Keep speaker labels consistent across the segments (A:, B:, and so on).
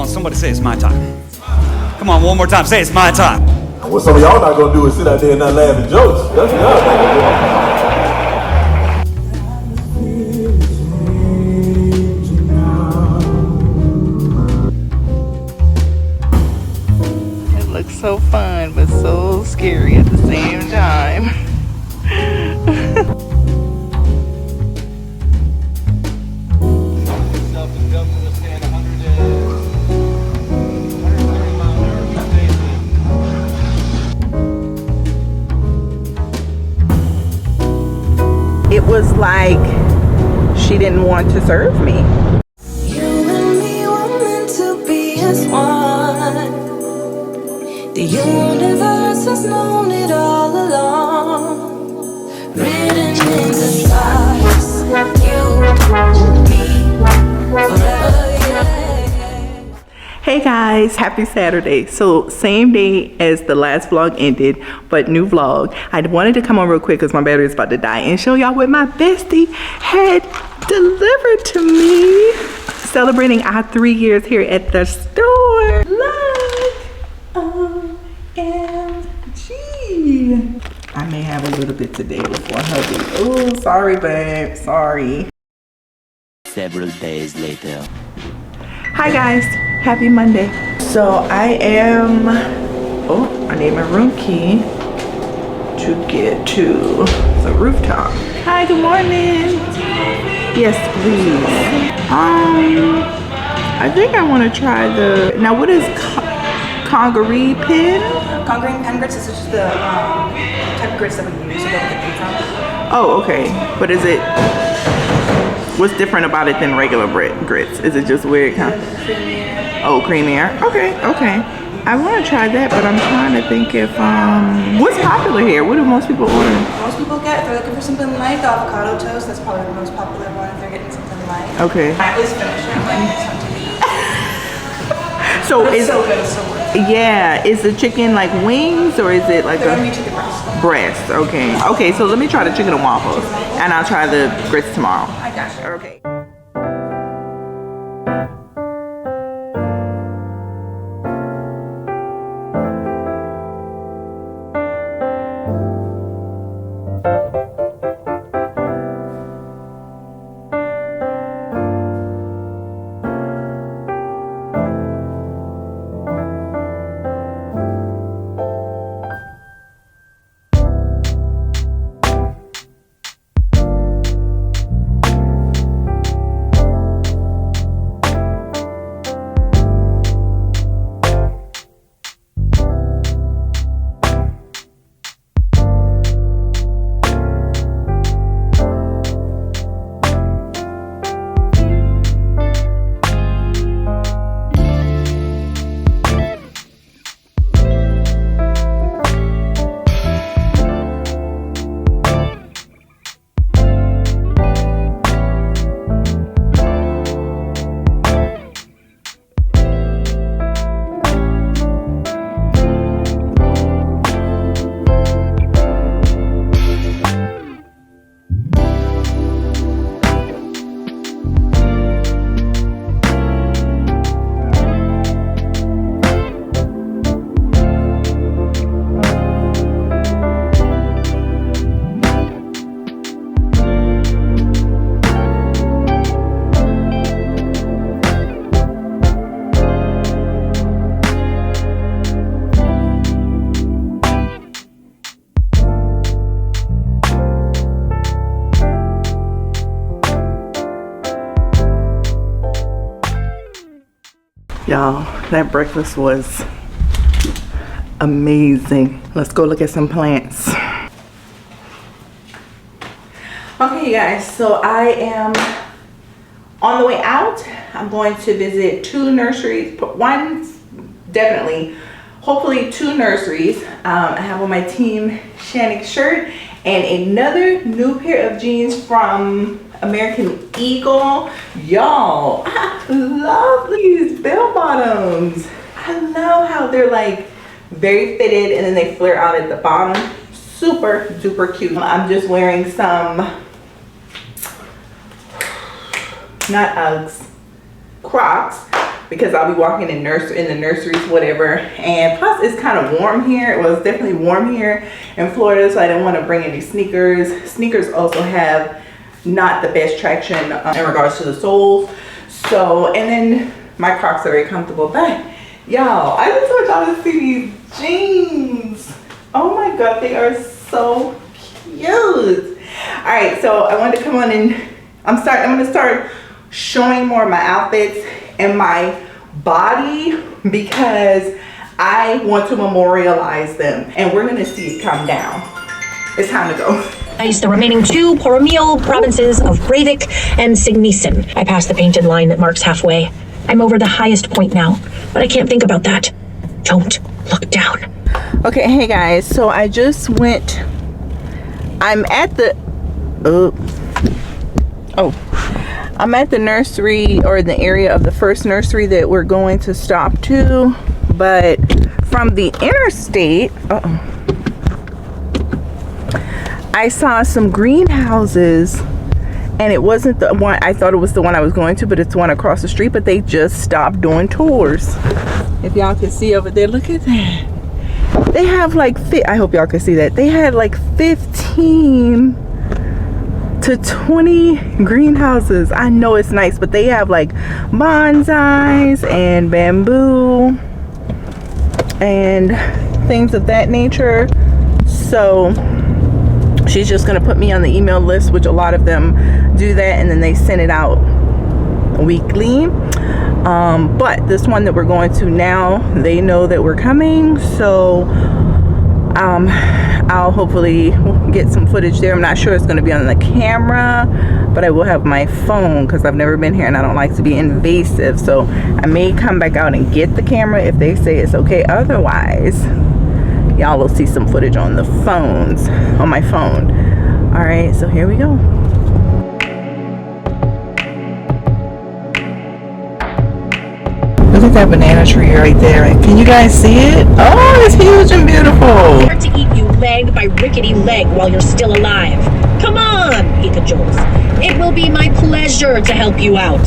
A: on, somebody say it's my time. Come on, one more time, say it's my time.
B: What some of y'all not gonna do is sit out there and not laugh at jokes. That's what y'all not gonna
C: do. It looks so fun, but so scary at the same time. It was like she didn't want to serve me.
D: You and me were meant to be as one. The universe has known it all along. Written in the stars, you and me forever, yeah.
C: Hey guys, happy Saturday. So same day as the last vlog ended, but new vlog. I wanted to come on real quick because my battery is about to die and show y'all what my bestie had delivered to me. Celebrating our 3 years here at the store. Look, OMG. I may have a little bit today before hubby. Oh, sorry babe, sorry.
E: Several days later.
C: Hi guys, happy Monday. So I need my room key to get to the rooftop. Hi, good morning. Yes, please. I think I want to try now what is Congaree pen?
F: Congaree pen grits is just the type of grits that we use to go with the pizza.
C: Oh, okay. But what's different about it than regular grits? Is it just weird? Oh, creamier. Okay. I want to try that, but I'm trying to think if what's popular here? What do most people order?
F: Most people get, if they're looking for something light, the avocado toast. That's probably the most popular one if they're getting something light.
C: Okay.
F: I always finish it like something.
C: So
F: it's so good, it's so worth it.
C: Yeah, is the chicken like wings or is it like
F: They're gonna be chicken breast.
C: Okay. Okay, so let me try the chicken and waffles, and I'll try the grits tomorrow.
F: I got you.
C: Okay. Y'all, that breakfast was amazing. Let's go look at some plants. Okay, you guys, so I am on the way out. I'm going to visit 2 nurseries. One, definitely, hopefully 2 nurseries. I have on my Team ShanaJaye shirt and another new pair of jeans from American Eagle. Y'all, I love these bell bottoms. I love how they're like very fitted and then they flare out at the bottom. Super duper cute. I'm just wearing some, not Uggs, Crocs, because I'll be walking in the nurseries, whatever. And plus it's kind of warm here. It was definitely warm here in Florida, so I didn't want to bring any sneakers. Sneakers also have not the best traction in regards to the soles. So, and then my Crocs are very comfortable. But y'all, I just want y'all to see these jeans. Oh my god, they are so cute. All right, so I wanted to come on and I'm gonna start showing more of my outfits and my body because I want to memorialize them, and we're gonna see it come down. It's time to go.
G: The remaining 2 Poromial provinces of Breivik and Signisin. I passed the painted line that marks halfway. I'm over the highest point now, but I can't think about that. Don't look down.
C: Okay, hey guys, so I just went, I'm at the, I'm at the nursery, or the area of the first nursery that we're going to stop to, but from the interstate, I saw some greenhouses, and it wasn't the one, I thought it was the one I was going to, but it's the one across the street, but they just stopped doing tours. If y'all can see over there, look at that. They have like, I hope y'all can see that. They had like 15 to 20 greenhouses. I know it's nice, but they have like bonsais and bamboo and things of that nature. So she's just gonna put me on the email list, which a lot of them do that, and then they send it out weekly. But this one that we're going to now, they know that we're coming, so I'll hopefully get some footage there. I'm not sure it's going to be on the camera, but I will have my phone because I've never been here and I don't like to be invasive, so I may come back out and get the camera if they say it's okay. Otherwise, y'all will see some footage on the phones, on my phone. All right, so here we go. Look at that banana tree right there. Can you guys see it? Oh, it's huge and beautiful.
G: Hard to eat you leg by rickety leg while you're still alive. Come on, he cajoles. It will be my pleasure to help you out.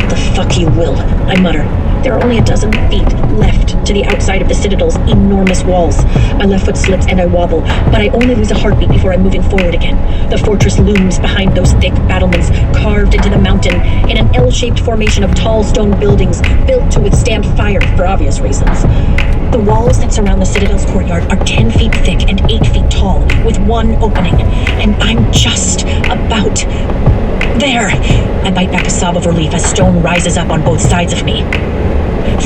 G: The fuck you will, I mutter. There are only a dozen feet left to the outside of the Citadel's enormous walls. My left foot slips and I wobble, but I only lose a heartbeat before I'm moving forward again. The fortress looms behind those thick battlements carved into the mountain in an L-shaped formation of tall stone buildings built to withstand fire for obvious reasons. The walls that surround the Citadel's courtyard are 10 feet thick and 8 feet tall, with one opening, and I'm just about there. I bite back a sob of relief as stone rises up on both sides of me.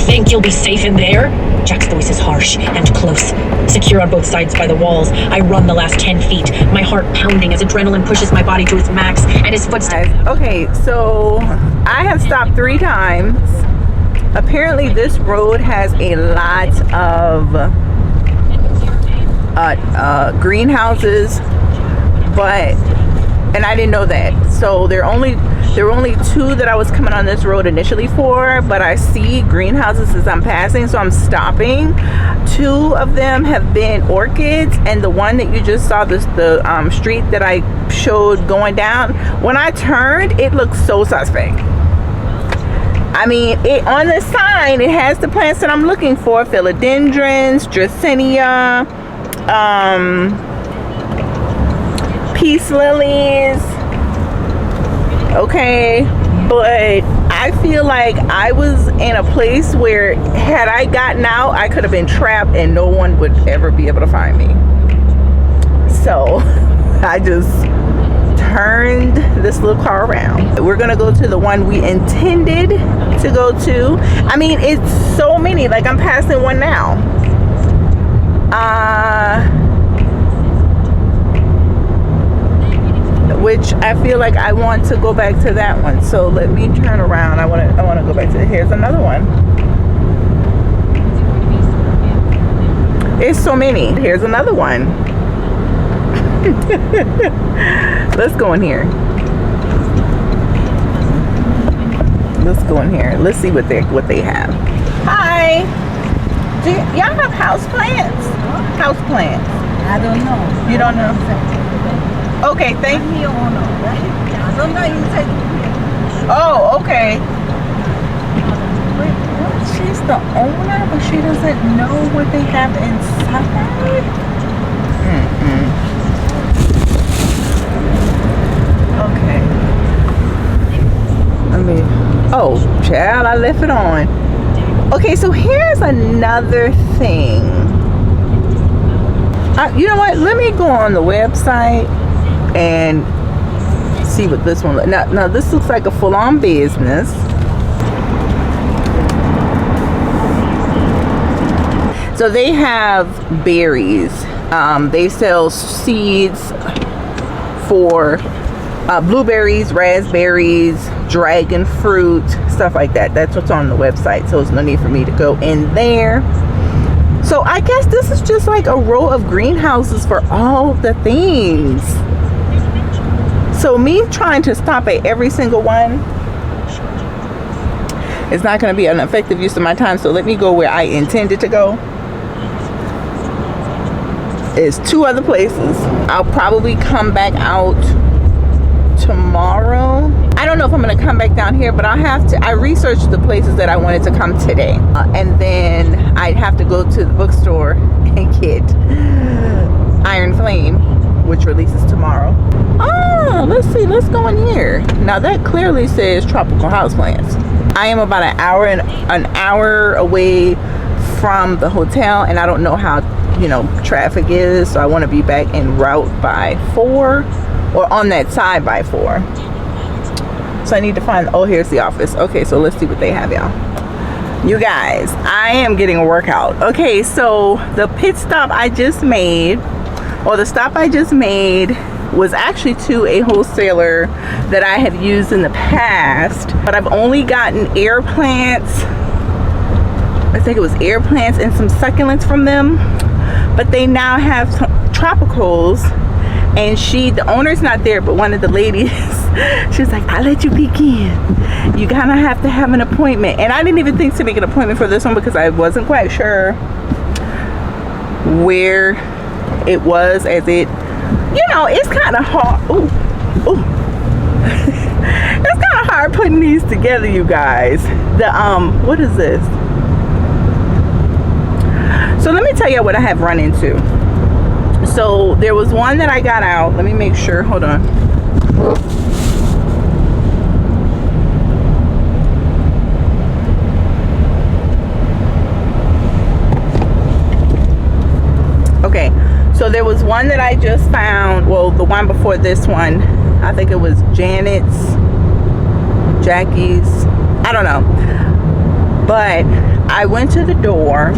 G: Think you'll be safe in there? Jack's voice is harsh and close. Secure on both sides by the walls, I run the last 10 feet, my heart pounding as adrenaline pushes my body to its max and his footsteps.
C: Okay, so I have stopped 3 times. Apparently this road has a lot of greenhouses, and I didn't know that. So there were only 2 that I was coming on this road initially for, but I see greenhouses as I'm passing, so I'm stopping. 2 of them have been orchids, and the one that you just saw, the street that I showed going down, when I turned, it looked so suspect. I mean, on the sign, it has the plants that I'm looking for: philodendrons, dracaena, peace lilies. Okay, but I feel like I was in a place where had I gotten out, I could have been trapped and no one would ever be able to find me. So I just turned this little car around. We're gonna go to the one we intended to go to. I mean, it's so many, like I'm passing one now. Which I feel like I want to go back to that one. So let me turn around. I want to go back to, here's another one. It's so many. Here's another one. Let's go in here. Let's go in here. Let's see what they have. Hi. Do y'all have house plants? House plants.
H: I don't know.
C: You don't know? Okay, thank you. Oh, okay. she's the owner, but she doesn't know what they have inside. Okay. Oh, child, I left it on. Okay, so here's another thing. You know what? Let me go on the website and see what this one looks like. Now this looks like a full-on business. So they have berries. They sell seeds for blueberries, raspberries, dragon fruit, stuff like that. That's what's on the website, so there's no need for me to go in there. So I guess this is just like a row of greenhouses for all the things. So me trying to stop at every single one is not going to be an effective use of my time. So let me go where I intended to go. It's 2 other places. I'll probably come back out tomorrow. I don't know if I'm going to come back down here, but I researched the places that I wanted to come today. And then I'd have to go to the bookstore and get Iron Flame, which releases tomorrow. Oh, let's see. Let's go in here. Now that clearly says tropical houseplants. I am about an hour away from the hotel, and I don't know how, traffic is. So I want to be back en route by 4, or on that side by 4. So I need to find, oh, here's the office. Okay, so let's see what they have, y'all. You guys, I am getting a workout. Okay, so the pit stop I just made, or the stop I just made, was actually to a wholesaler that I have used in the past, but I've only gotten air plants. I think it was air plants and some succulents from them, but they now have tropicals. And the owner's not there, but one of the ladies, she was like, I'll let you peek in. You kind of have to have an appointment. And I didn't even think to make an appointment for this one because I wasn't quite sure where it was, as it, it's kind of hard. Ooh. It's kind of hard putting these together, you guys. What is this? So let me tell you what I have run into. So there was one that I got out. Let me make sure. Hold on. Okay. So there was one that I just found. Well, the one before this one, I think it was Jackie's. I don't know. But I went to the door.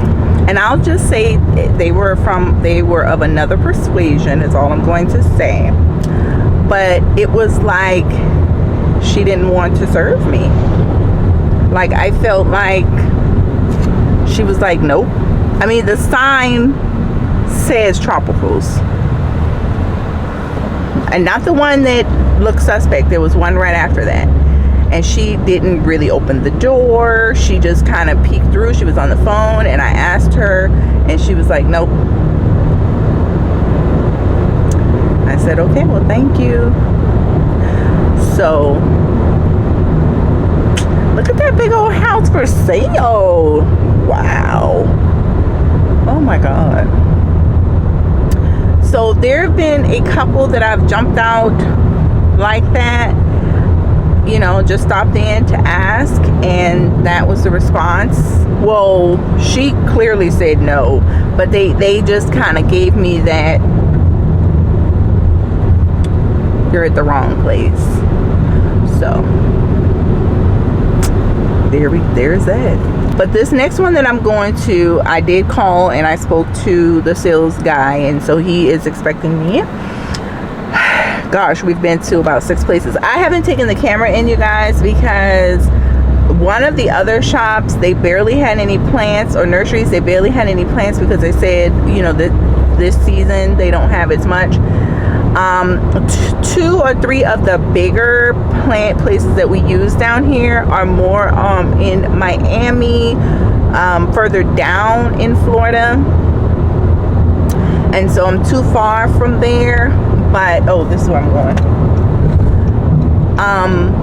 C: And I'll just say they were of another persuasion, is all I'm going to say. But it was like she didn't want to serve me. Like, I felt like she was like, nope. I mean, the sign says tropicals. And not the one that looked suspect. There was one right after that. And she didn't really open the door. She just kind of peeked through. She was on the phone, and I asked her, and she was like, nope. I said, okay, well, thank you. So, look at that big old house for sale. Wow. Oh my God. So there have been a couple that I've jumped out like that. Just stopped in to ask, and that was the response. Well, she clearly said no, but they just kind of gave me that you're at the wrong place. So there's that. But this next one that I'm going to, I did call and I spoke to the sales guy, and so he is expecting me. Gosh, we've been to about 6 places. I haven't taken the camera in, you guys, because one of the other shops, they barely had any plants, or nurseries, they barely had any plants because they said, that this season they don't have as much. 2 or 3 of the bigger plant places that we use down here are more in Miami, further down in Florida, and so I'm too far from there. But oh, this is where I'm going.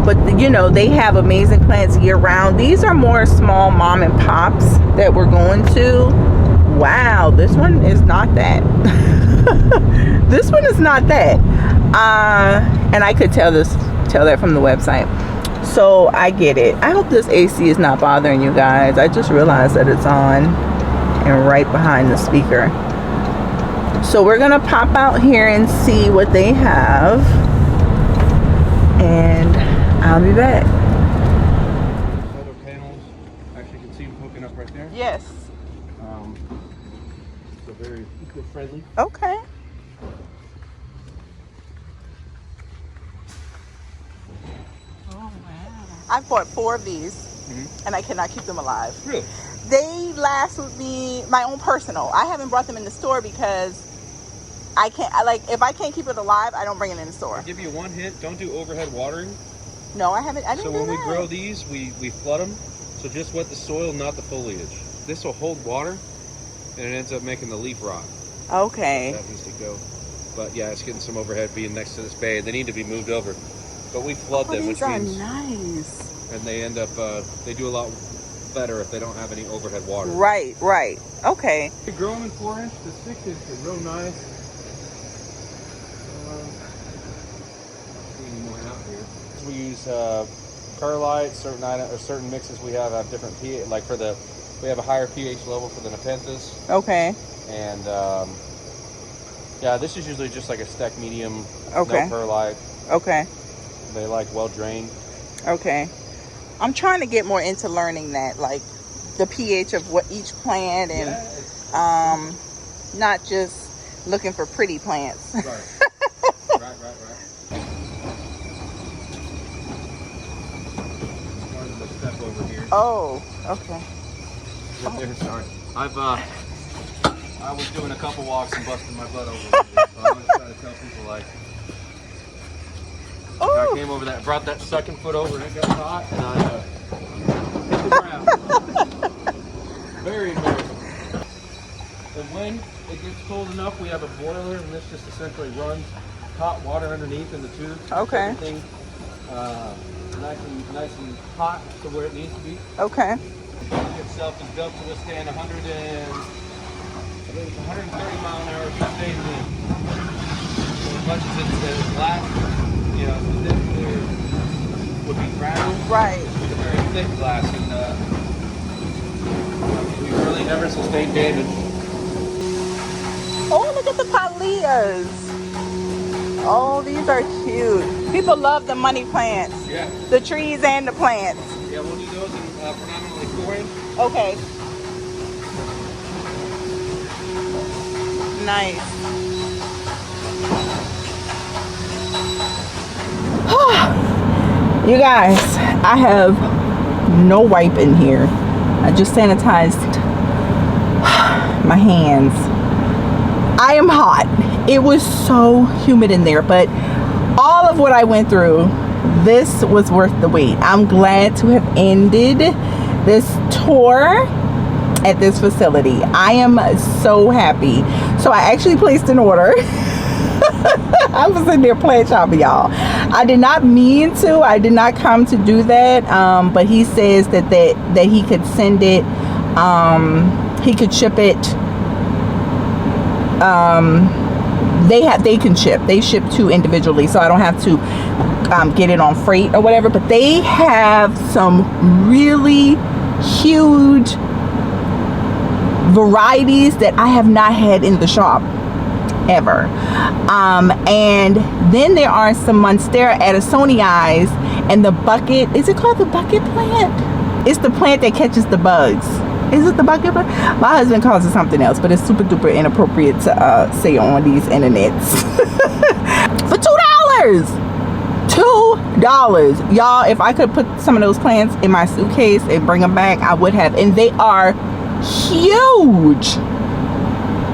C: but you know, they have amazing plants year round. These are more small mom and pops that we're going to. Wow, this one is not that. This one is not that. And I could tell that from the website. So I get it. I hope this AC is not bothering you guys. I just realized that it's on and right behind the speaker. So we're gonna pop out here and see what they have, and I'll be back.
H: Solar panels, actually you can see them hooking up right there.
C: Yes.
H: So very eco-friendly.
C: Okay. Oh wow. I've bought 4 of these, and I cannot keep them alive.
H: Really?
C: They last with me, my own personal. I haven't brought them in the store because I can't, if I can't keep it alive, I don't bring it in the store.
H: I'll give you one hint, don't do overhead watering.
C: No, I haven't. I didn't
H: So
C: do
H: when we
C: that.
H: grow these, we flood them. So just wet the soil, not the foliage. This will hold water, and it ends up making the leaf rot.
C: Okay.
H: That needs to go. But yeah, it's getting some overhead being next to this bay. They need to be moved over. But we flood them, which
C: These are
H: means,
C: nice.
H: and they end up, they do a lot better if they don't have any overhead water.
C: Right, right. Okay.
H: We grow them in 4-inch to 6-inch. They're real nice. We use perlite, certain mixes we have different pH. Like we have a higher pH level for the Nepenthes.
C: Okay.
H: And yeah, this is usually just like a steck medium.
C: Okay.
H: No perlite.
C: Okay.
H: They like well drained.
C: Okay. I'm trying to get more into learning that, like the pH of what each plant, and not just looking for pretty plants.
H: Right. Right. Step over here.
C: Oh, okay.
H: Right there, sorry. I was doing a couple walks and busting my butt over here, so I'm gonna try to tell people like. I came over that, brought that second foot over, and it got hot, and I hit the ground. Very embarrassing. And when it gets cold enough, we have a boiler, and this just essentially runs hot water underneath in the tube.
C: Okay.
H: Everything nice and hot to where it needs to be.
C: Okay.
H: The boat itself is built to withstand 130 mile an hour sustained wind. So as much as it's glass, you know, this clear would be fragile. Right. It's a very thick glass, and we really never sustained damage.
C: Oh, look at the palillas. Oh, these are cute. People love the money plants.
H: Yeah.
C: The trees and the plants.
H: Yeah, we'll do those in predominantly 4-inch.
C: Okay. Nice. You guys, I have no wipe in here. I just sanitized my hands. I am hot. It was so humid in there, but all of what I went through, this was worth the wait. I'm glad to have ended this tour at this facility. I am so happy. So I actually placed an order. I was in there playing shopping, y'all. I did not mean to. I did not come to do that. But he says that he could send it. He could ship it. They can ship. They ship to individually, so I don't have to get it on freight or whatever. But they have some really huge varieties that I have not had in the shop ever. And then there are some Monstera Addisonii, and the bucket, is it called the bucket plant? It's the plant that catches the bugs. Is it the bucket plant? My husband calls it something else, but it's super duper inappropriate to say on these internets. For $2. $2. Y'all, if I could put some of those plants in my suitcase and bring them back, I would have. And they are huge.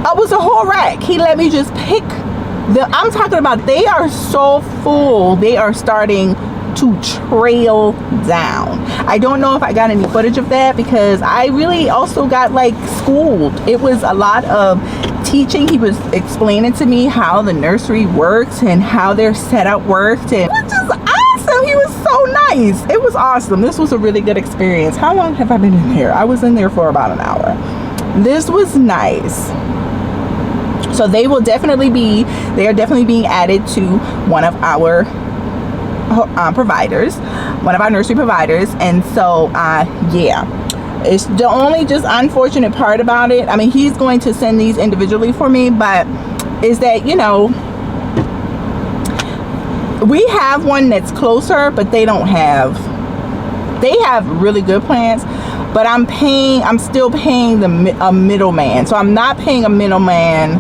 C: I was a whole rack. He let me just pick them. I'm talking about, they are so full. They are starting to trail down. I don't know if I got any footage of that because I really also got like schooled. It was a lot of teaching. He was explaining to me how the nursery works and how their setup worked, and it was just awesome. He was so nice. It was awesome. This was a really good experience. How long have I been in there? I was in there for about an hour. This was nice. So they are definitely being added to one of our providers, one of our nursery providers. And so yeah, it's the only just unfortunate part about it. I mean, he's going to send these individually for me, but is that, you know, we have one that's closer, but they have really good plants, but I'm still paying a middleman. So I'm not paying a middleman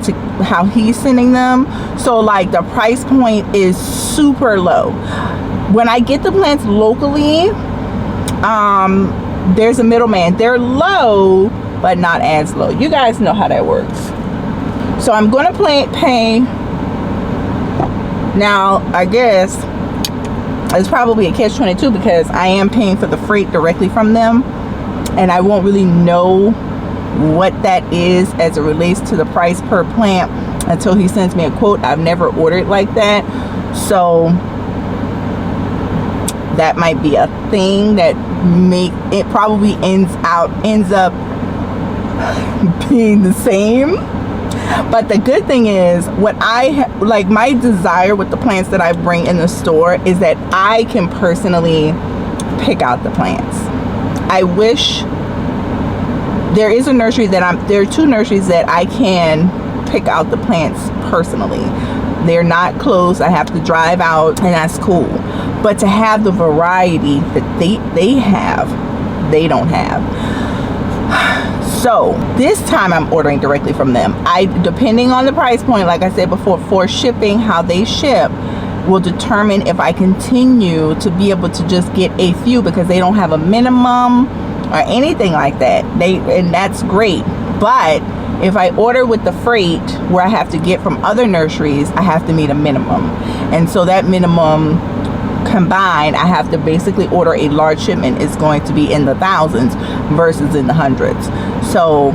C: to how he's sending them. So like the price point is super low. When I get the plants locally, there's a middleman. They're low, but not as low. You guys know how that works. So I'm gonna pay. Now I guess it's probably a catch-22 because I am paying for the freight directly from them, and I won't really know what that is as it relates to the price per plant until he sends me a quote. I've never ordered like that, so that might be a thing that it probably ends up being the same. But the good thing is, what like my desire with the plants that I bring in the store is that I can personally pick out the plants. I wish there is a nursery there are 2 nurseries that I can pick out the plants personally. They're not close. I have to drive out, and that's cool. But to have the variety that they have, they don't have. So this time I'm ordering directly from them. Depending on the price point, like I said before, for shipping, how they ship will determine if I continue to be able to just get a few, because they don't have a minimum or anything like that. And that's great. But if I order with the freight, where I have to get from other nurseries, I have to meet a minimum. And so that minimum combined, I have to basically order a large shipment. Is going to be in the thousands versus in the hundreds. So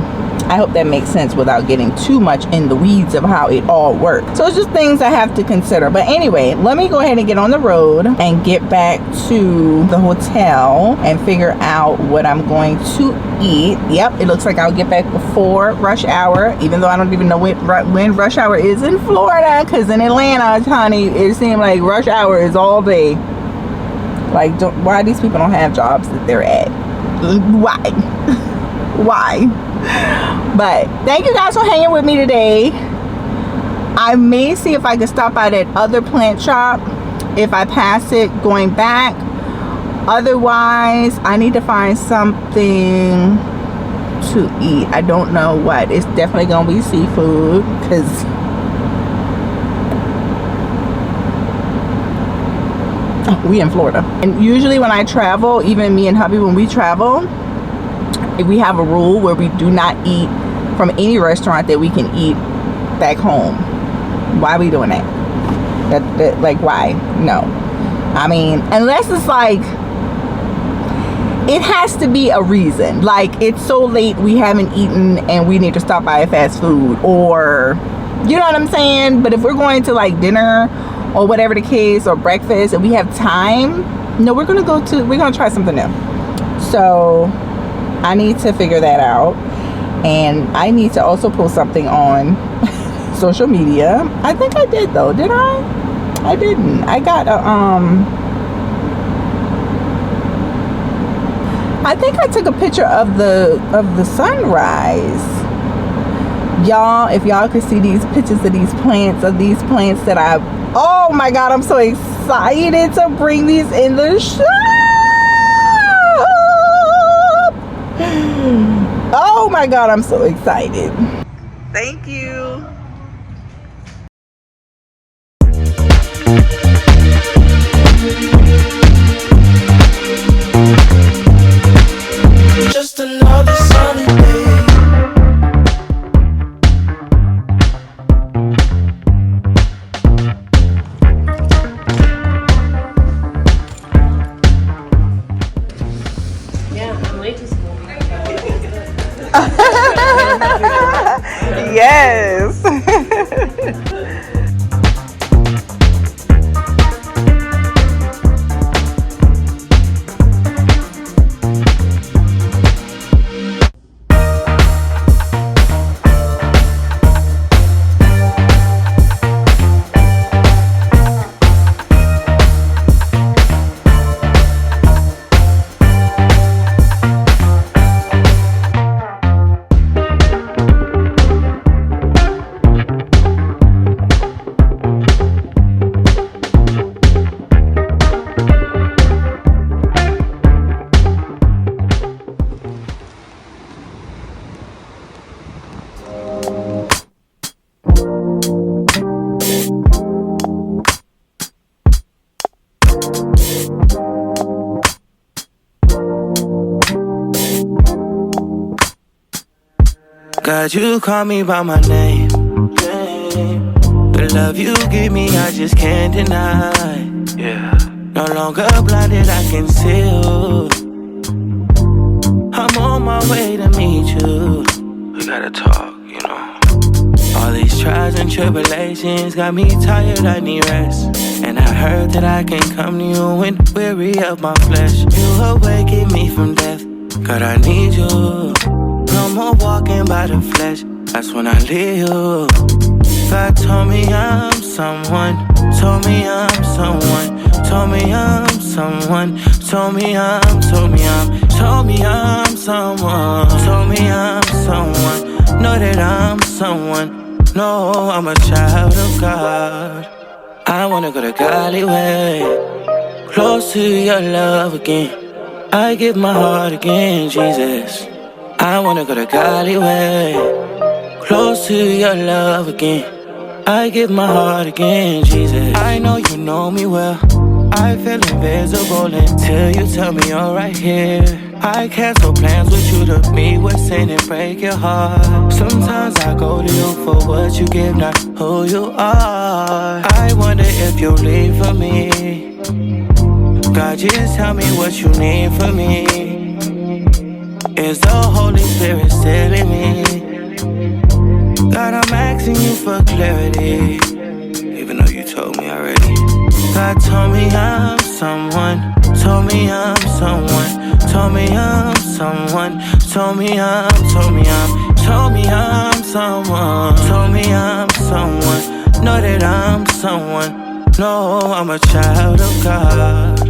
C: I hope that makes sense without getting too much in the weeds of how it all works. So it's just things I have to consider. But anyway, let me go ahead and get on the road and get back to the hotel and figure out what I'm going to eat. Yep, it looks like I'll get back before rush hour, even though I don't even know when rush hour is in Florida, because in Atlanta, honey, it seemed like rush hour is all day. Like, why these people don't have jobs that they're at? Why? But thank you guys for hanging with me today. I may see if I can stop by that other plant shop if I pass it going back. Otherwise, I need to find something to eat. I don't know what. It's definitely gonna be seafood, because we in Florida. And usually when I travel, even me and hubby, when we travel, we have a rule where we do not eat from any restaurant that we can eat back home. Why are we doing that? Like, why? No. I mean, unless it's like, it has to be a reason. Like, it's so late, we haven't eaten and we need to stop by a fast food, or, you know what I'm saying? But if we're going to like dinner or whatever the case, or breakfast, and we have time, no, we're gonna try something new. So I need to figure that out, and I need to also post something on social media. I think I did though, did I? I didn't. I got a I think I took a picture of the sunrise. Y'all, if y'all could see these pictures of these plants that oh my god, I'm so excited to bring these in the shop. Oh my god, I'm so excited. Thank you.
D: Just another sunny day.
C: Yes.
D: God, you call me by my name. The love you give me, I just can't deny. Yeah. No longer blinded, I can see you. I'm on my way to meet you. We gotta talk, you know. All these trials and tribulations got me tired, I need rest. And I heard that I can come to you when weary of my flesh. You awaken me from death, God, I need you. No more walking by the flesh, that's when I leave you. God told me I'm someone, told me I'm someone, told me I'm someone, told me I'm someone, told me I'm someone, know that I'm someone, no, I'm a child of God. I wanna go to Golly way, close to your love again. I give my heart again, Jesus. I wanna go to Golly way, close to your love again. I give my heart again, Jesus. I know you know me well. I feel invisible until you tell me you're right here. I cancel plans with you to meet with sin and break your heart. Sometimes I go to you for what you give, not who you are. I wonder if you'll leave for me. God, just tell me what you need from me. Is the Holy Spirit still in me? God, I'm asking you for clarity, even though you told me already. God told me I'm someone, told me I'm someone, told me I'm someone, told me I'm someone, told me I'm someone, know that I'm someone, no, I'm a child of God.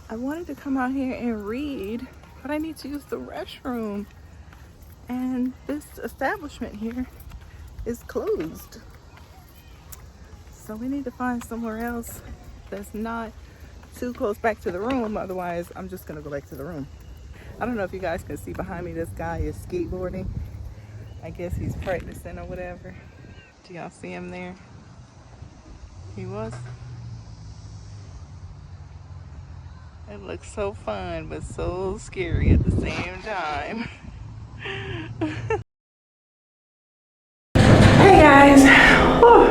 C: I wanted to come out here and read, but I need to use the restroom. And this establishment here is closed. So we need to find somewhere else that's not too close back to the room. Otherwise, I'm just gonna go back to the room. I don't know if you guys can see behind me, this guy is skateboarding. I guess he's practicing or whatever. Do y'all see him there? He was. It looks so fun, but so scary at the same time. Hey guys, so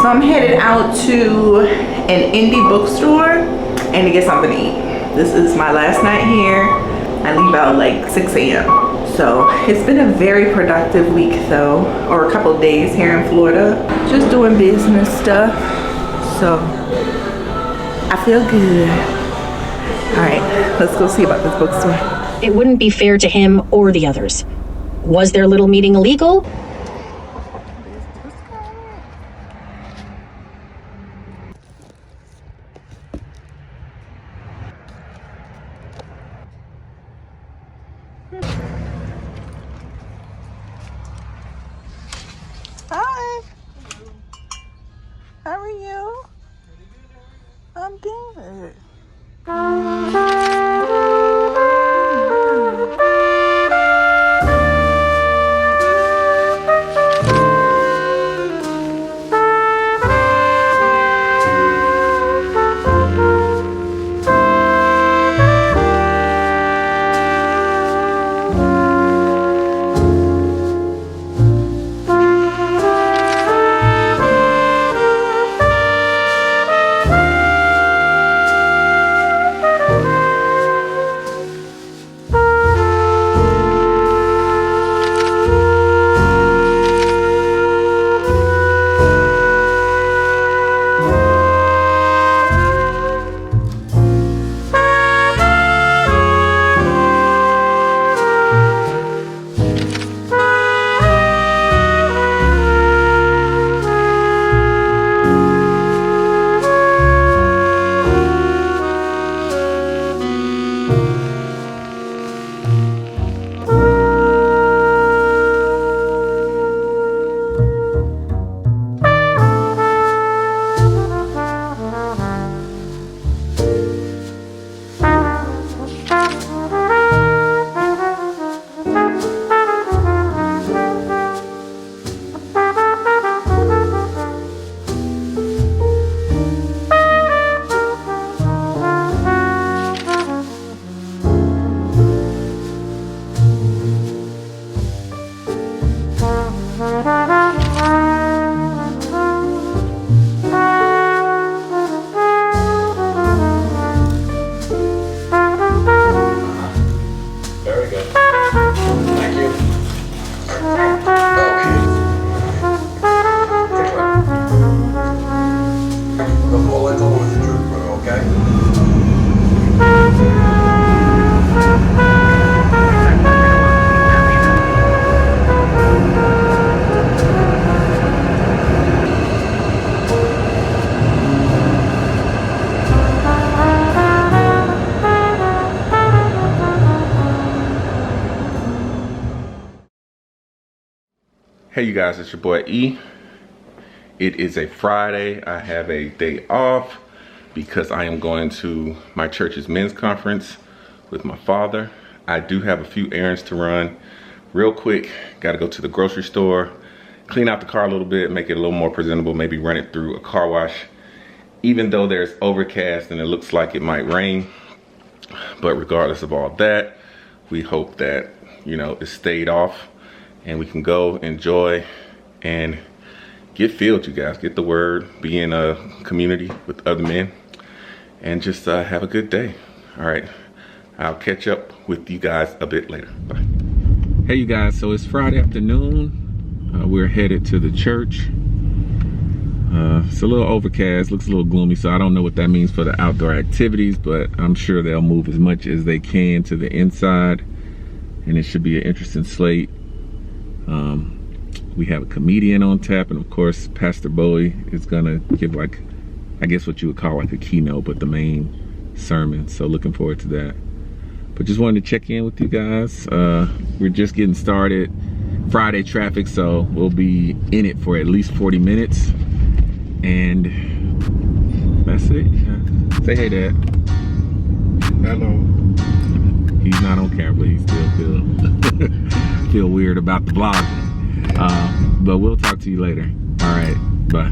C: I'm headed out to an indie bookstore and to get something to eat. This is my last night here. I leave out like 6 a.m. So it's been a very productive week though, or a couple of days here in Florida. Just doing business stuff. So I feel good. All right, let's go see about this bookstore.
G: It wouldn't be fair to him or the others. Was their little meeting illegal?
C: Hi. How are you? I'm good.
I: Hey you guys, it's your boy E. It is a Friday. I have a day off because I am going to my church's men's conference with my father. I do have a few errands to run real quick. Got to go to the grocery store, clean out the car a little bit, make it a little more presentable, maybe run it through a car wash. Even though there's overcast and it looks like it might rain, but regardless of all that, we hope that, you know, it stayed off and we can go enjoy and get filled, you guys. Get the word, be in a community with other men, and just have a good day. All right, I'll catch up with you guys a bit later. Bye. Hey you guys, so it's Friday afternoon. We're headed to the church. It's a little overcast, looks a little gloomy, so I don't know what that means for the outdoor activities, but I'm sure they'll move as much as they can to the inside, and it should be an interesting slate. We have a comedian on tap, and of course Pastor Bowie is gonna give, like, I guess what you would call like a keynote, but the main sermon, so looking forward to that. But just wanted to check in with you guys. We're just getting started. Friday traffic, so we'll be in it for at least 40 minutes, and that's it. Say hey, Dad. Hello. He's not on camera, but he still feel weird about the vlogging. But we'll talk to you later. All right, bye.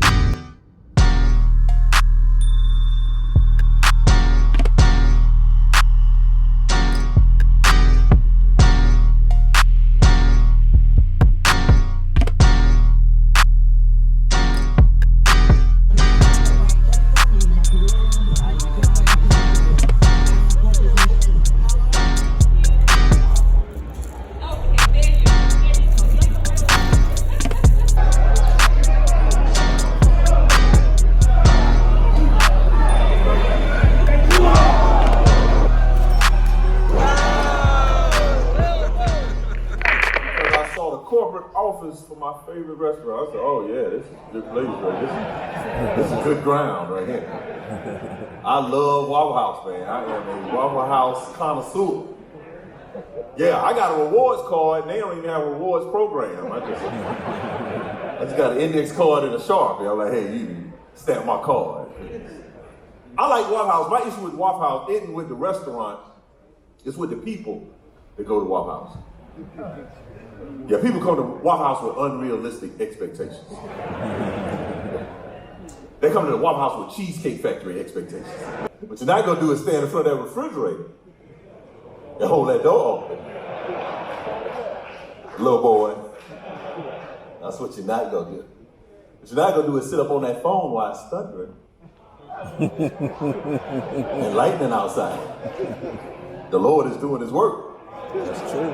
B: For my favorite restaurant, I said, "Oh yeah, this is a good place, right? This is good ground right here." I love Waffle House, man. I am a Waffle House connoisseur. Yeah, I got a rewards card, and they don't even have a rewards program. I just got an index card and a Sharpie. I'm like, "Hey, you stamp my card." I like Waffle House. My issue with Waffle House isn't with the restaurant; it's with the people that go to Waffle House. Yeah, people come to Waffle House with unrealistic expectations. They come to the Waffle House with Cheesecake Factory expectations. What you're not gonna do is stand in front of that refrigerator and hold that door open. Little boy, that's what you're not gonna do. What you're not gonna do is sit up on that phone while it's thundering and lightning outside. The Lord is doing his work. That's true.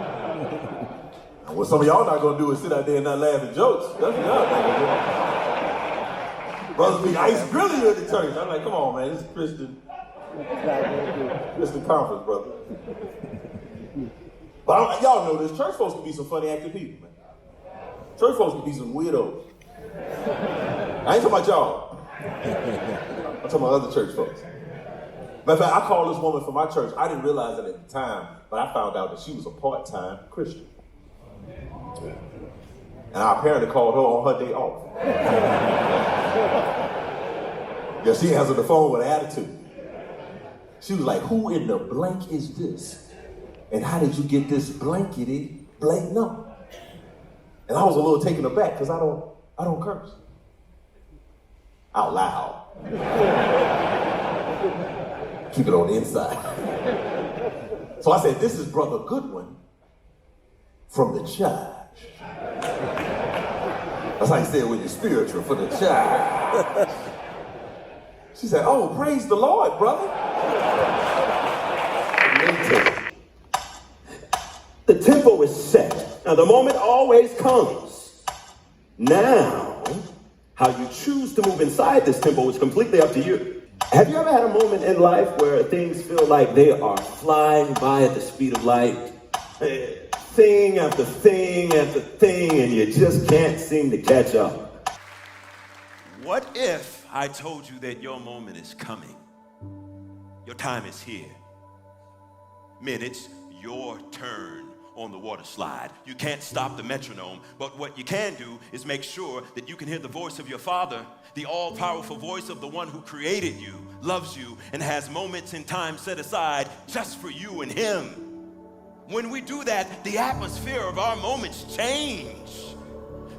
B: And what some of y'all not gonna do is sit out there and not laugh at jokes. That's what y'all not gonna do. Brothers be ice grilling you at the church. I'm like, come on, man, this is Christian conference, brother. But y'all know this, church folks can be some funny acting people, man. Church folks can be some weirdos. I ain't talking about y'all. I'm talking about other church folks. Matter of fact, I called this woman from my church. I didn't realize it at the time, but I found out that she was a part-time Christian. And I apparently called her on her day off. Yeah, she answered the phone with an attitude. She was like, "Who in the blank is this? And how did you get this blankety blank number?" And I was a little taken aback because I don't curse. Out loud. Keep it on the inside. So I said, "This is Brother Goodwin from the church." That's how you say it when you're spiritual, for the church. She said, "Oh, praise the Lord, brother."
J: The tempo is set. Now the moment always comes. Now, how you choose to move inside this tempo is completely up to you. Have you ever had a moment in life where things feel like they are flying by at the speed of light? Thing after thing after thing, and you just can't seem to catch up.
K: What if I told you that your moment is coming? Your time is here. Men, it's your turn on the water slide. You can't stop the metronome, but what you can do is make sure that you can hear the voice of your Father, the all-powerful voice of the one who created you, loves you, and has moments in time set aside just for you and him. When we do that, the atmosphere of our moments change.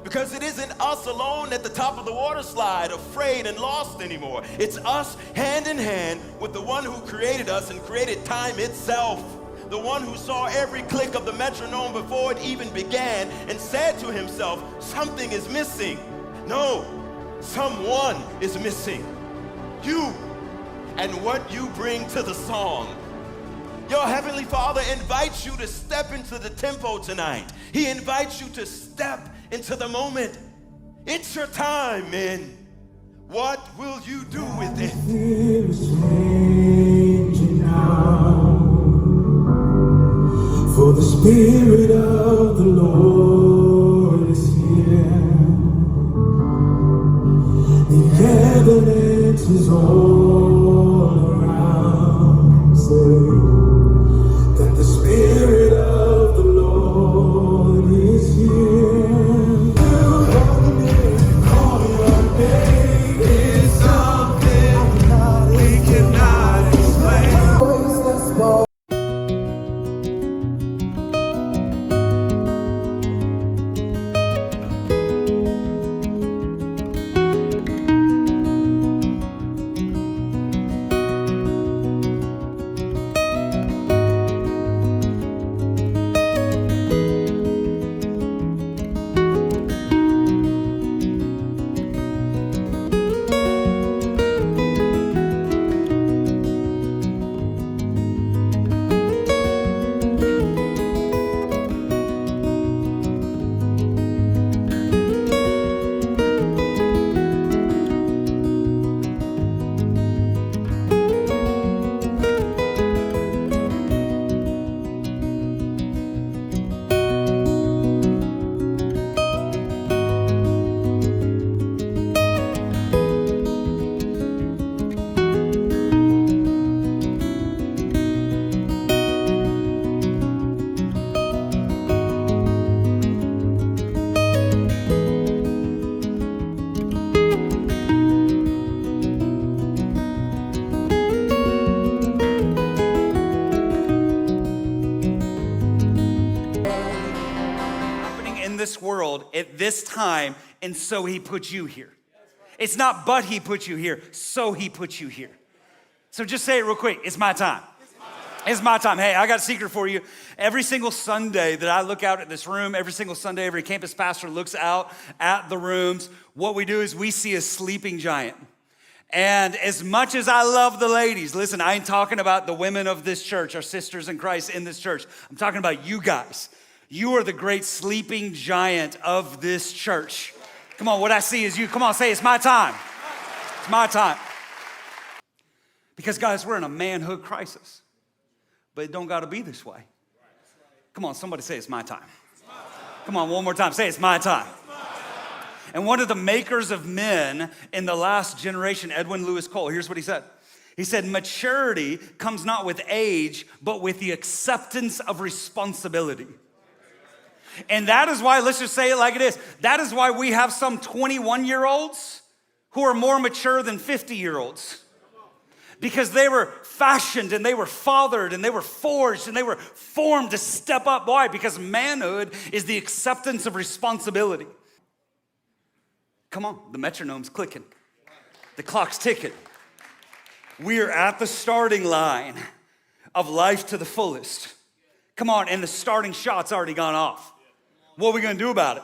K: Because it isn't us alone at the top of the water slide, afraid and lost anymore. It's us hand in hand with the one who created us and created time itself. The one who saw every click of the metronome before it even began and said to himself, something is missing. No, someone is missing. You and what you bring to the song. Your Heavenly Father invites you to step into the tempo tonight. He invites you to step into the moment. It's your time, men. What will you do with it?
L: For the Spirit of the Lord is here. The evidence is all around. Say that the Spirit of the Lord is here. Call your name is something we cannot explain.
A: This world at this time, and so he put you here. It's not but he put you here, so he put you here. So just say it real quick. It's my time. It's my time. Hey, I got a secret for you. Every single Sunday that I look out at this room, every single Sunday, every campus pastor looks out at the rooms, what we do is we see a sleeping giant. And as much as I love the ladies, listen, I ain't talking about the women of this church, our sisters in Christ in this church. I'm talking about you guys. You are the great sleeping giant of this church. Come on, what I see is you. Come on, say, it's my time. It's my time. Because guys, we're in a manhood crisis. But it don't gotta be this way. Come on, somebody say, it's my time. Come on, one more time, say, it's my time. And one of the makers of men in the last generation, Edwin Lewis Cole, here's what he said. He said, maturity comes not with age, but with the acceptance of responsibility. And that is why, let's just say it like it is, that is why we have some 21-year-olds who are more mature than 50-year-olds. Because they were fashioned and they were fathered and they were forged and they were formed to step up. Why? Because manhood is the acceptance of responsibility. Come on, the metronome's clicking. The clock's ticking. We're at the starting line of life to the fullest. Come on, and the starting shot's already gone off. What are we gonna do about it?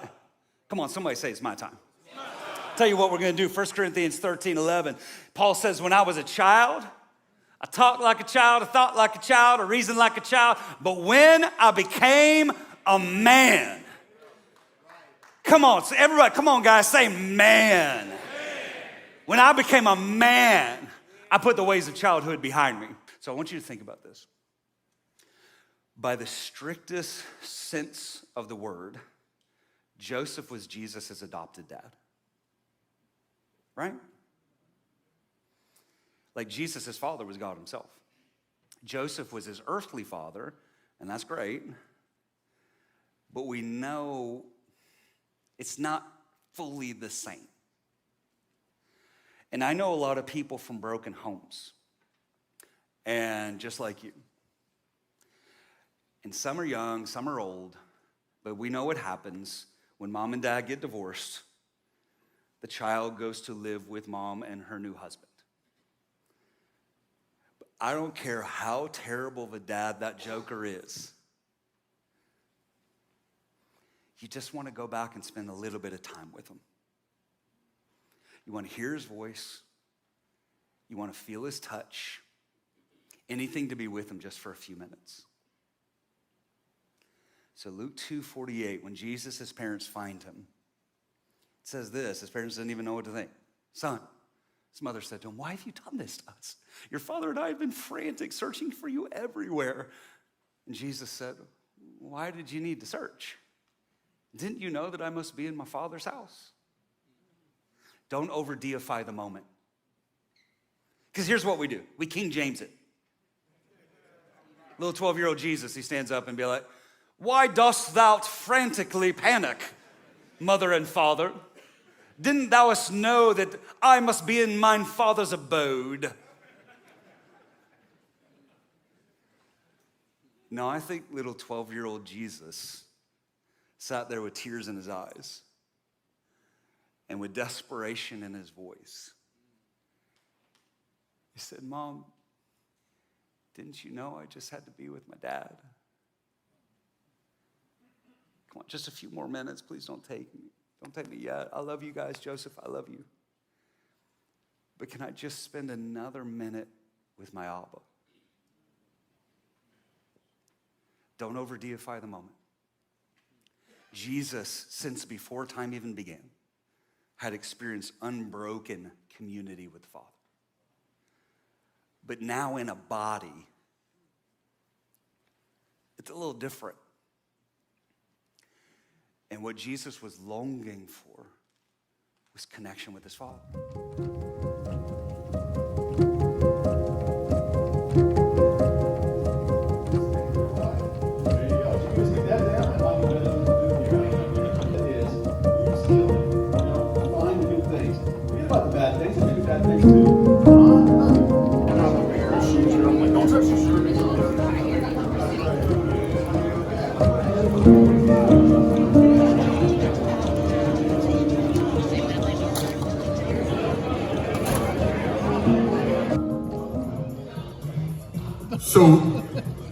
A: Come on, somebody say it's my time. Tell you what we're gonna do, 1 Corinthians 13:11. Paul says, when I was a child, I talked like a child, I thought like a child, I reasoned like a child, but when I became a man. Come on, so everybody, come on guys, say man. When I became a man, I put the ways of childhood behind me. So I want you to think about this. By the strictest sense of the word, Joseph was Jesus' adopted dad. Right? Like Jesus' father was God himself. Joseph was his earthly father, and that's great. But we know it's not fully the same. And I know a lot of people from broken homes, and just like you. And some are young, some are old, but we know what happens when mom and dad get divorced. The child goes to live with mom and her new husband. But I don't care how terrible of a dad that joker is. You just want to go back and spend a little bit of time with him. You want to hear his voice. You want to feel his touch. Anything to be with him just for a few minutes. So Luke 2:48, when Jesus' parents find him, it says this, his parents didn't even know what to think. Son, his mother said to him, why have you done this to us? Your father and I have been frantic, searching for you everywhere. And Jesus said, why did you need to search? Didn't you know that I must be in my Father's house? Don't over-deify the moment. Because here's what we do. We King James it. Little 12-year-old Jesus, he stands up and be like, why dost thou frantically panic, mother and father? Didn't thou know that I must be in mine Father's abode? No, I think little 12-year-old Jesus sat there with tears in his eyes and with desperation in his voice. He said, Mom, didn't you know I just had to be with my dad? Come on, just a few more minutes. Please don't take me. Don't take me yet. I love you guys. Joseph, I love you. But can I just spend another minute with my Abba? Don't over-deify the moment. Jesus, since before time even began, had experienced unbroken community with the Father. But now in a body, it's a little different. And what Jesus was longing for was connection with his Father.
L: So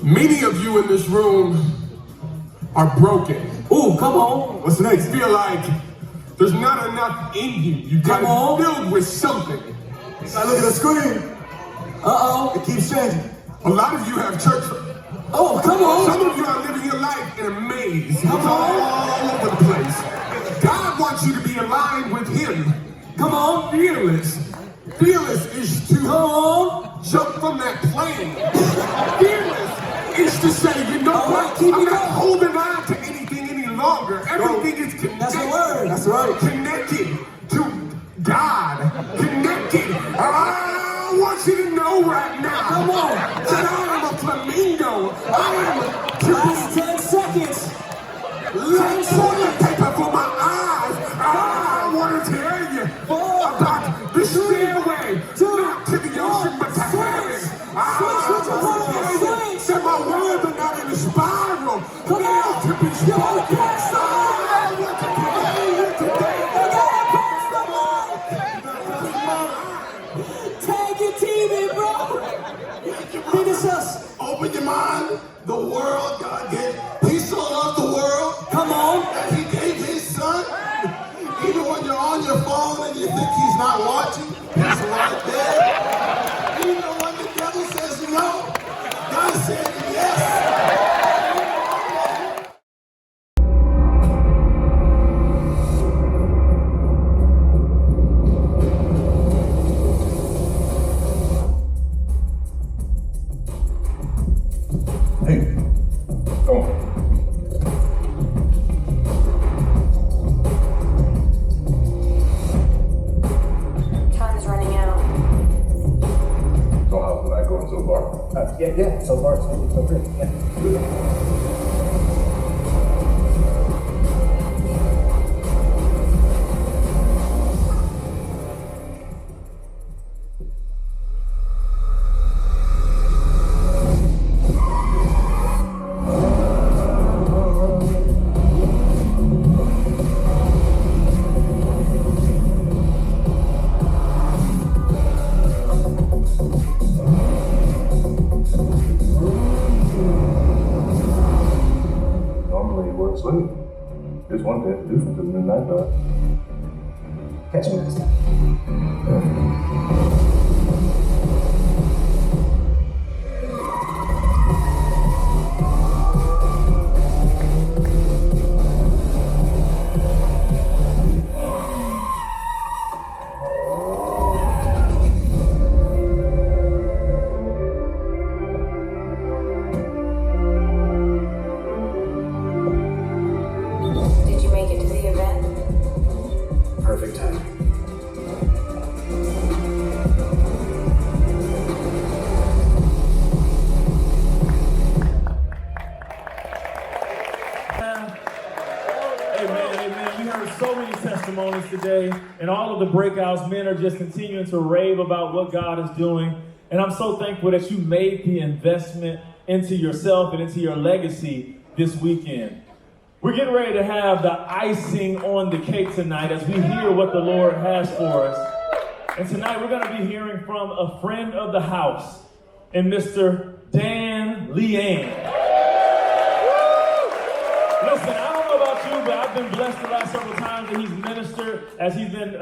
L: many of you in this room are broken.
J: Ooh, come on. What's next?
L: Feel like there's not enough in you. You got to be filled with something.
J: Now look at the screen. Uh-oh, it keeps changing.
L: A lot of you have church.
J: Oh, come on.
L: Some of you are living your life in a maze. Come on. All over the place. God wants you to be aligned with him.
J: Come on.
L: Fearless. Fearless is to jump from that plane. Fearless is to say, you know what? I'm not holding on to anything any longer. Everything is connected.
J: That's the word. That's right.
L: Connected to God. Connected. I want you to know right now.
J: Come on.
L: That I am a flamingo. I am a
J: last 10 seconds.
L: Let's toilet paper for my eyes. I want to tell you about the stairway, not to the ocean, but to heaven. Said my words are not in a spiral. Come on, to be spoken. I want to tell you today.
J: Tag your TV, bro. Finish us.
L: Open your mind. The world, God gave. He so loved the world.
J: Come on.
L: And he gave his son. Even when you're on your phone and you think he's not watching, he's right there. Even when the devil says no, God said yes.
M: Yeah, so far so great. Yeah.
N: Sweet. Just one day to do something to the midnight, but
M: Catch you next time.
O: Did you make it to the event?
M: Perfect timing.
P: Amen. We heard so many testimonies today, and all of the breakouts, men are just continuing to rave about what God is doing. And I'm so thankful that you made the investment into yourself and into your legacy this weekend. We're getting ready to have the icing on the cake tonight as we hear what the Lord has for us. And tonight we're going to be hearing from a friend of the house, and Mr. Dan Leanne. Listen, I don't know about you, but I've been blessed the last several times that he's ministered as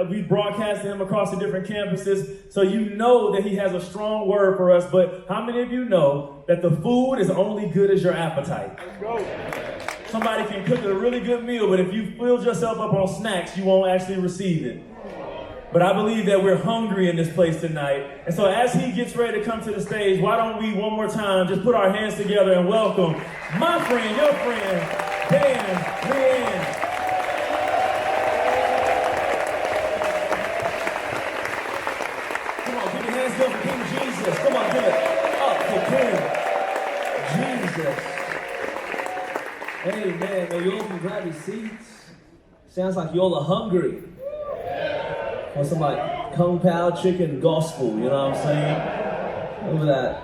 P: we've broadcasted him across the different campuses. So you know that he has a strong word for us. But how many of you know that the food is only good as your appetite? Let's go. Somebody can cook a really good meal, but if you filled yourself up on snacks, you won't actually receive it. But I believe that we're hungry in this place tonight. And so as he gets ready to come to the stage, why don't we one more time just put our hands together and welcome my friend, your friend, Dan Leanne. Come on, give your hands up for King Jesus. Come on, give it up for King Jesus.
Q: Hey man, you all can grab your seats. Sounds like you all are hungry for some like Kung Pao chicken gospel, you know what I'm saying? Over that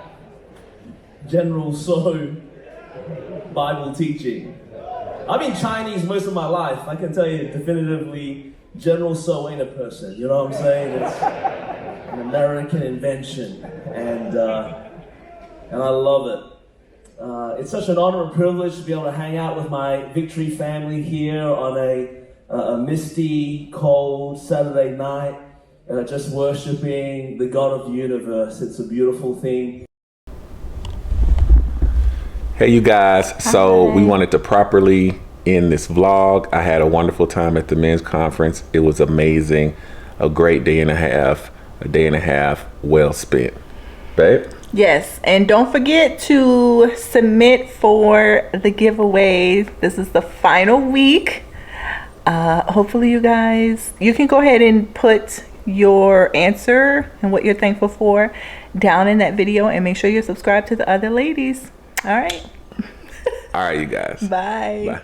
Q: General So Bible teaching. I've been Chinese most of my life. I can tell you definitively, General So ain't a person, you know what I'm saying? It's an American invention, and I love it. It's such an honor and privilege to be able to hang out with my Victory family here on a misty, cold Saturday night, just worshiping the God of the universe. It's a beautiful thing.
I: Hey you guys, so we wanted to properly end this vlog. I had a wonderful time at the men's conference. It was amazing. A great day and a half well spent. Babe?
C: Yes, and don't forget to submit for the giveaways. This is the final week. Hopefully you guys, you can go ahead and put your answer and what you're thankful for down in that video, and make sure you're subscribed to the other ladies. All right.
I: All right, you guys.
C: Bye.
I: Bye.